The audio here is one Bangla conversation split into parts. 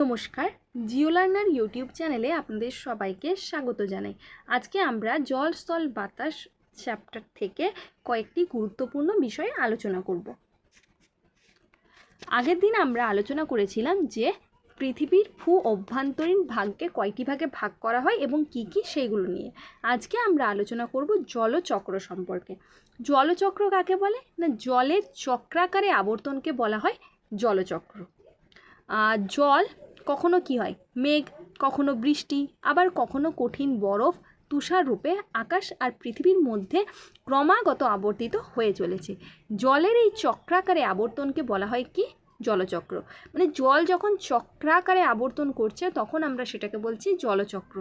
নমস্কার, জিও লার্নার ইউটিউব চ্যানেলে আপনাদের সবাইকে স্বাগত জানাই। আজকে আমরা জল স্থল বাতাস চ্যাপ্টার থেকে কয়েকটি গুরুত্বপূর্ণ বিষয়ে আলোচনা করব। আগের দিন আমরা আলোচনা করেছিলাম যে পৃথিবীর ভূ অভ্যন্তরীণ ভাগকে কয়টি ভাগে ভাগ করা হয় এবং কি কি সেইগুলো নিয়ে। আজকে আমরা আলোচনা করব জলচক্র সম্পর্কে। জলচক্র কাকে বলে না, জলের চক্রাকারে আবর্তনকে বলা হয় জলচক্র। জল কখনো কি হয়, মেঘ, কখনো বৃষ্টি, আবার কখনো কঠিন বরফ, তুষার রূপে আকাশ আর পৃথিবীর মধ্যে ক্রমাগত আবর্তিত হয়ে চলেছে। জলের এই চক্রাকারে আবর্তনকে বলা হয় কি, জলচক্র। মানে জল যখন চক্রাকারে আবর্তন করছে তখন আমরা সেটাকে বলছি জলচক্র।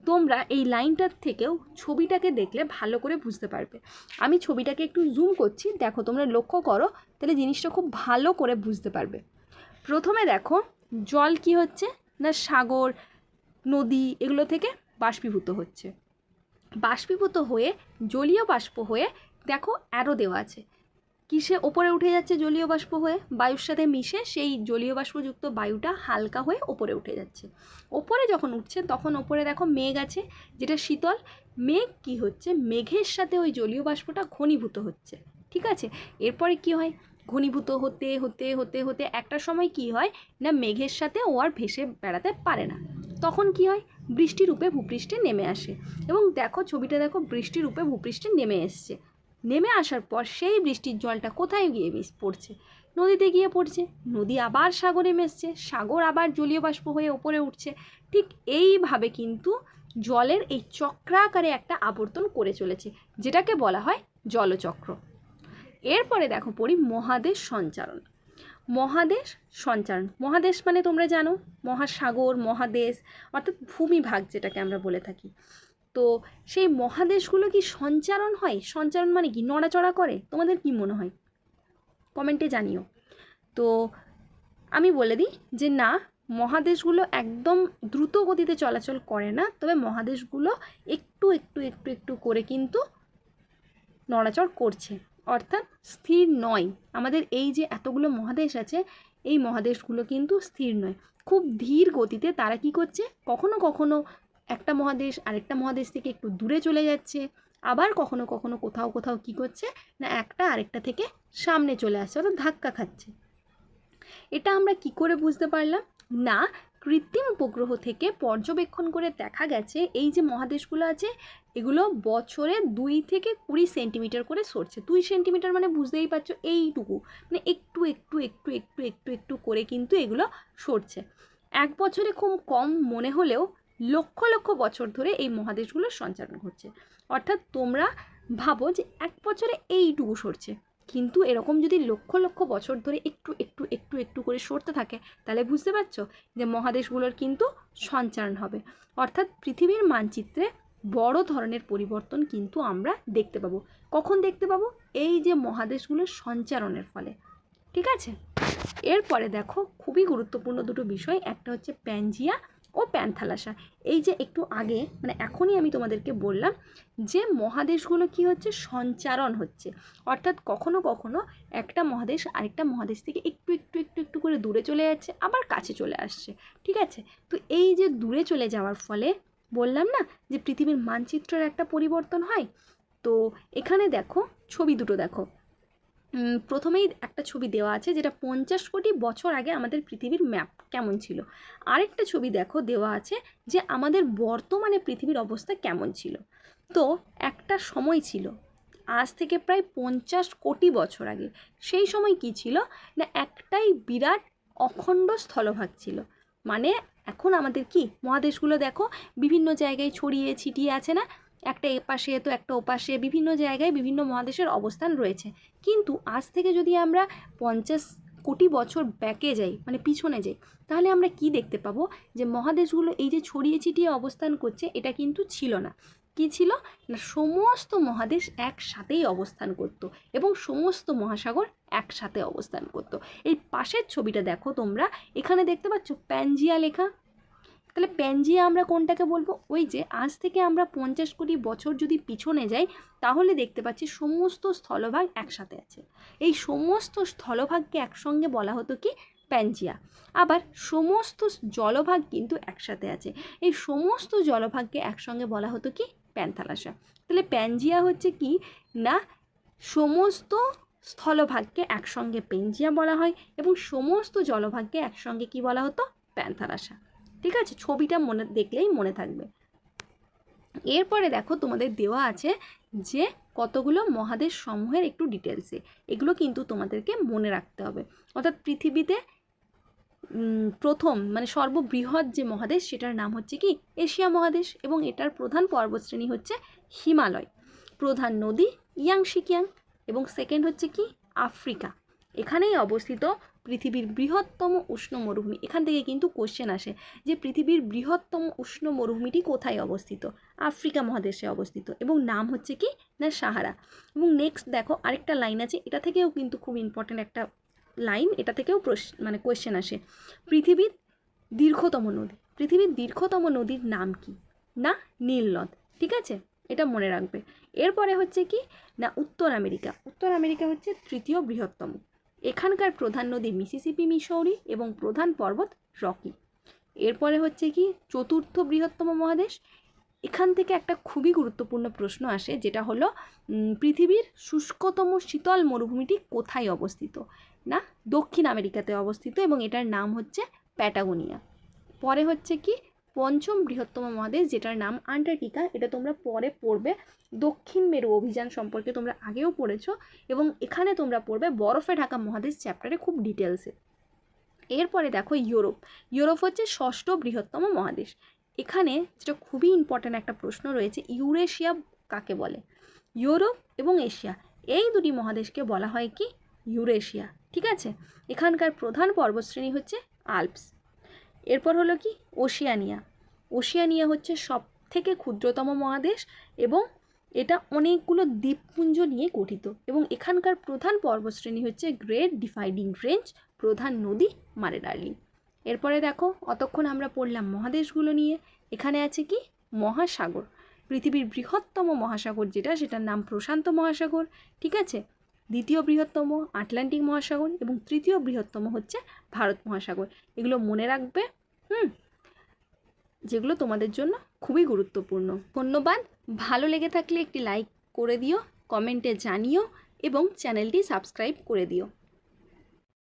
তোমরা এই লাইনটার থেকেও ছবিটাকে দেখলে ভালো করে বুঝতে পারবে। আমি ছবিটাকে একটু জুম করছি, দেখো তোমরা লক্ষ্য করো, তাহলে জিনিসটা খুব ভালো করে বুঝতে পারবে। প্রথমে দেখো জল কি হচ্ছে না, সাগর, নদী এগুলো থেকে বাষ্পীভূত হচ্ছে। বাষ্পীভূত হয়ে জলীয় বাষ্প হয়ে দেখো অ্যারো দেওয়া আছে, কিসে ওপরে উঠে যাচ্ছে জলীয় বাষ্প হয়ে, বায়ুর সাথে মিশে সেই জলীয় বাষ্পযুক্ত বায়ুটা হালকা হয়ে ওপরে উঠে যাচ্ছে। ওপরে যখন উঠছে তখন ওপরে দেখো মেঘ আছে, যেটা শীতল। মেঘ কি হচ্ছে, মেঘের সাথে ওই জলীয় বাষ্পটা ঘনীভূত হচ্ছে, ঠিক আছে। এরপরে কি হয়, ঘনীভূত হতে হতে হতে হতে একটা সময় কি হয় না, মেঘের সাথে ও আর ভেসে বেড়াতে পারে না। তখন কি হয়, বৃষ্টিরূপে ভূপৃষ্ঠে নেমে আসে। এবং দেখো ছবিটা দেখো, বৃষ্টিরূপে ভূপৃষ্ঠে নেমে এসছে। নেমে আসার পর সেই বৃষ্টির জলটা কোথায় গিয়ে পড়ছে, নদীতে গিয়ে পড়ছে। নদী আবার সাগরে মিশছে, সাগর আবার জলীয় বাষ্প হয়ে ওপরে উঠছে। ঠিক এইভাবে কিন্তু জলের এই চক্রাকারে একটা আবর্তন করে চলেছে, যেটাকে বলা হয় জলচক্র। এরপরে দেখো পড়ি মহাদেশ সঞ্চারণ। মহাদেশ সঞ্চারণ, মহাদেশ মানে তোমরা জানো মহাসাগর, মহাদেশ অর্থাৎ ভূমিভাগ যেটাকে আমরা বলে থাকি। তো সেই মহাদেশগুলো কি সঞ্চারণ হয়? সঞ্চারণ মানে কি, নড়াচড়া করে? তোমাদের কি মনে হয় কমেন্টে জানিও। তো আমি বলে দিই যে না, মহাদেশগুলো একদম দ্রুত গতিতে চলাচল করে না, তবে মহাদেশগুলো একটু একটু একটু একটু করে কিন্তু নড়াচড় করছে, অর্থাৎ স্থির নয়। আমাদের এই যে এতগুলো মহাদেশ আছে, এই মহাদেশগুলো কিন্তু স্থির নয়, খুব ধীর গতিতে তারা কি করছে, কখনো কখনো একটা মহাদেশ আরেকটা মহাদেশ থেকে একটু দূরে চলে যাচ্ছে, আবার কখনো কখনো কোথাও কোথাও কি করছে না, একটা আরেকটা থেকে সামনে চলে আসছে, অর্থাৎ ধাক্কা খাচ্ছে। এটা আমরা কি করে বুঝতে পারলাম না, কৃত্রিম উপগ্রহ থেকে পর্যবেক্ষণ করে দেখা গেছে এই যে মহাদেশগুলো আছে এগুলো বছরে 2 থেকে 20 সেন্টিমিটার করে সরছে। 2 সেন্টিমিটার মানে বুঝতেই পারছো এইটুকু, মানে একটু একটু একটু একটু একটু একটু করে কিন্তু এগুলো সরছে। এক বছরে খুব কম মনে হলেও লক্ষ লক্ষ বছর ধরে এই মহাদেশগুলোর সঞ্চারণ ঘটছে। অর্থাৎ তোমরা ভাবো যে এক বছরে এইটুকু সরছে, কিন্তু এরকম যদি লক্ষ লক্ষ বছর ধরে একটু একটু একটু একটু করে সরতে থাকে, তাহলে বুঝতে পারছো যে মহাদেশগুলোর কিন্তু সঞ্চারণ হবে। অর্থাৎ পৃথিবীর মানচিত্রে বড় ধরনের পরিবর্তন কিন্তু আমরা দেখতে পাবো। কখন দেখতে পাবো? এই যে মহাদেশগুলোর সঞ্চারণের ফলে, ঠিক আছে। এরপরে দেখো খুবই গুরুত্বপূর্ণ দুটো বিষয়, একটা হচ্ছে প্যানজিয়া ও প্যান্থালাসা। এই যে একটু আগে মানে এখনই আমি তোমাদেরকে বললাম যে মহাদেশগুলো কি হচ্ছে, সঞ্চারণ হচ্ছে, অর্থাৎ কখনো কখনো একটা মহাদেশ আরেকটা মহাদেশ থেকে একটু একটু একটু একটু করে দূরে চলে যাচ্ছে, আবার কাছে চলে আসছে, ঠিক আছে। তো এই যে দূরে চলে যাওয়ার ফলে বললাম না যে পৃথিবীর মানচিত্রের একটা পরিবর্তন হয়। তো এখানে দেখো ছবি দুটো দেখো, প্রথমেই একটা ছবি দেওয়া আছে যেটা 50 কোটি বছর আগে আমাদের পৃথিবীর ম্যাপ কেমন ছিল। আরেকটা ছবি দেখো দেওয়া আছে যে আমাদের বর্তমানে পৃথিবীর অবস্থা কেমন ছিল। তো একটা সময় ছিল আজ থেকে প্রায় 50 কোটি বছর আগে, সেই সময় কি ছিল না, একটাই বিরাট অখণ্ড স্থলভাগ ছিল। মানে এখন আমাদের কি মহাদেশগুলো দেখো বিভিন্ন জায়গায় ছড়িয়ে ছিটিয়ে আছে না, একটা এপাশে তো একটা ওপাশে, বিভিন্ন জায়গায় বিভিন্ন মহাদেশের অবস্থান রয়েছে। কিন্তু আজ থেকে যদি আমরা 50 কোটি বছর ব্যাকে যাই, মানে পিছনে যাই, তাহলে আমরা কি দেখতে পাবো যে মহাদেশগুলো এই যে ছড়িয়ে ছিটিয়ে অবস্থান করছে এটা কিন্তু ছিল না। কি ছিল না, সমস্ত মহাদেশ একসাথেই অবস্থান করত এবং সমস্ত মহাসাগর একসাথে অবস্থান করত। এই পাশের ছবিটা দেখো তোমরা, এখানে দেখতে পাচ্ছ প্যানজিয়া লেখা। তাহলে প্যানজিয়া আমরা কোনটাকে বলবো, ওই যে আজ থেকে আমরা 50 কোটি বছর যদি পিছনে যাই তাহলে দেখতে পাচ্ছি সমস্ত স্থলভাগ একসাথে আছে। এই সমস্ত স্থলভাগকে একসঙ্গে বলা হতো কি, প্যানজিয়া। আবার সমস্ত জলভাগ কিন্তু একসাথে আছে, এই সমস্ত জলভাগকে একসঙ্গে বলা হতো কি প্যান্থালাসা। তাহলে প্যানজিয়া হচ্ছে কি না সমস্ত স্থলভাগকে একসঙ্গে পেনজিয়া বলা হয় এবং সমস্ত জলভাগকে একসঙ্গে কি বলা হতো প্যান্থালাসা। ঠিক আছে, ছবিটা মনে দেখলেই মনে থাকবে। এরপরে দেখো তোমাদের দেওয়া আছে যে কতগুলো মহাদেশ সমূহের একটু ডিটেলসে, এগুলো কিন্তু তোমাদেরকে মনে রাখতে হবে। অর্থাৎ পৃথিবীতে প্রথম মানে সর্ববৃহৎ যে মহাদেশ সেটার নাম হচ্ছে কি এশিয়া মহাদেশ এবং এটার প্রধান পর্বতশ্রেণী হচ্ছে হিমালয়, প্রধান নদী ইয়াংশিকিয়াং এবং সেকেন্ড হচ্ছে কি আফ্রিকা। এখানেই অবস্থিত পৃথিবীর বৃহত্তম উষ্ণ মরুভূমি। এখান থেকে কিন্তু কোশ্চেন আসে যে পৃথিবীর বৃহত্তম উষ্ণ মরুভূমিটি কোথায় অবস্থিত, আফ্রিকা মহাদেশে অবস্থিত এবং নাম হচ্ছে কি না সাহারা। এবং নেক্সট দেখো আরেকটা লাইন আছে, এটা থেকেও কিন্তু খুব ইম্পর্টেন্ট একটা লাইন, এটা থেকেও মানে কোয়েশ্চেন আসে, পৃথিবীর দীর্ঘতম নদী, পৃথিবীর দীর্ঘতম নদীর নাম কি না নীল নদ। ঠিক আছে, এটা মনে রাখবে। এরপরে হচ্ছে কি না উত্তর আমেরিকা, উত্তর আমেরিকা হচ্ছে তৃতীয় বৃহত্তম, এখানকার প্রধান নদী মিসিসিপি মিসৌরি এবং প্রধান পর্বত রকি। এরপরে হচ্ছে কি চতুর্থ বৃহত্তম মহাদেশ, এখান থেকে একটা খুবই গুরুত্বপূর্ণ প্রশ্ন আসে যেটা হলো পৃথিবীর শুষ্কতম শীতল মরুভূমিটি কোথায় অবস্থিত না দক্ষিণ আমেরিকাতে অবস্থিত এবং এটার নাম হচ্ছে প্যাটাগোনিয়া। পরে হচ্ছে কি পঞ্চম বৃহত্তম মহাদেশ যেটার নাম আন্টার্কটিকা, এটা তোমরা পরে পড়বে, দক্ষিণ মেরু অভিযান সম্পর্কে তোমরা আগেও পড়েছো এবং এখানে তোমরা পড়বে বরফে ঢাকা মহাদেশ চ্যাপ্টারে খুব ডিটেলসে। এরপরে দেখো ইউরোপ, ইউরোপ হচ্ছে ষষ্ঠ বৃহত্তম মহাদেশ। এখানে যেটা খুবই ইম্পর্ট্যান্ট একটা প্রশ্ন রয়েছে, ইউরেশিয়া কাকে বলে, ইউরোপ এবং এশিয়া এই দুটি মহাদেশকে বলা হয় কি ইউরেশিয়া। ঠিক আছে, এখানকার প্রধান পর্বতশ্রেণী হচ্ছে আল্পস। এরপর হলো কি ওশিয়ানিয়া, ওশিয়ানিয়া হচ্ছে সব থেকে ক্ষুদ্রতম মহাদেশ এবং এটা অনেকগুলো দ্বীপপুঞ্জ নিয়ে গঠিত এবং এখানকার প্রধান পর্বতশ্রেণী হচ্ছে গ্রেট ডিভাইডিং রেঞ্জ, প্রধান নদী মারে ডার্লিং। এরপরে দেখো অতক্ষণ আমরা পড়লাম মহাদেশগুলো নিয়ে, এখানে আছে কি মহাসাগর, পৃথিবীর বৃহত্তম মহাসাগর যেটা সেটার নাম প্রশান্ত মহাসাগর। ঠিক আছে, দ্বিতীয় বৃহত্তম আটলান্টিক মহাসাগর এবং তৃতীয় বৃহত্তম হচ্ছে ভারত মহাসাগর। এগুলো মনে রাখবে যেগুলো তোমাদের জন্য খুবই গুরুত্বপূর্ণ। ধন্যবাদ, ভালো লেগে থাকলে একটি লাইক করে দিও, কমেন্টে জানিও এবং চ্যানেলটি সাবস্ক্রাইব করে দিও।